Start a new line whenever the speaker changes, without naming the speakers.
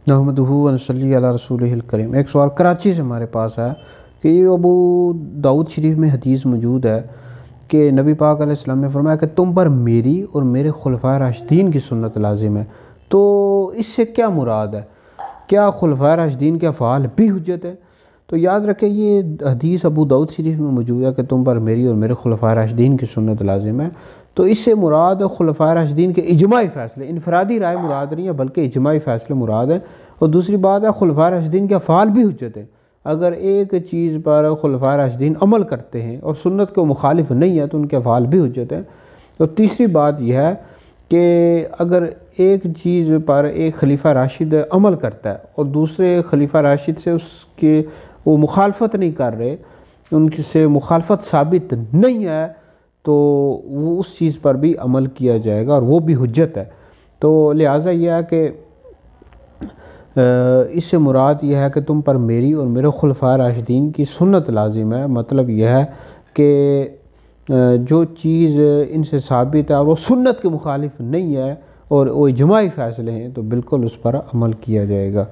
نحمدہ و نصلی علی رسولہ الکریم۔ ایک سوال کراچی سے ہمارے پاس ہے کہ یہ ابو داؤد شریف میں حدیث موجود ہے کہ نبی پاک علیہ السلام نے فرمایا کہ تم پر میری اور میرے خلفائے راشدین کی سنت لازم ہے، تو اس سے کیا مراد ہے؟ کیا خلفائے راشدین کے افعال بھی حجت ہے؟ تو یاد رکھیں یہ حدیث ابو داؤد شریف میں موجود ہے کہ تم پر میری اور میرے خلفائے راشدین کی سنت لازم ہے، تو اس سے مراد خلفائے راشدین کے اجماعی فیصلے، انفرادی رائے مراد نہیں ہے بلکہ اجماعی فیصلے مراد ہیں۔ اور دوسری بات ہے خلفائے راشدین کے افعال بھی حجت ہے، اگر ایک چیز پر خلفائے راشدین عمل کرتے ہیں اور سنت کو مخالف نہیں ہے تو ان کے افعال بھی حجت ہیں۔ تو تیسری بات یہ ہے کہ اگر ایک چیز پر ایک خلیفہ راشد عمل کرتا ہے اور دوسرے خلیفہ راشد سے اس کے وہ مخالفت نہیں کر رہے، ان سے مخالفت ثابت نہیں ہے، تو وہ اس چیز پر بھی عمل کیا جائے گا اور وہ بھی حجت ہے۔ تو لہٰذا یہ ہے کہ اس سے مراد یہ ہے کہ تم پر میری اور میرے خلفائے راشدین کی سنت لازم ہے، مطلب یہ ہے کہ جو چیز ان سے ثابت ہے اور وہ سنت کے مخالف نہیں ہے اور وہ اجماعی فیصلے ہیں تو بالکل اس پر عمل کیا جائے گا۔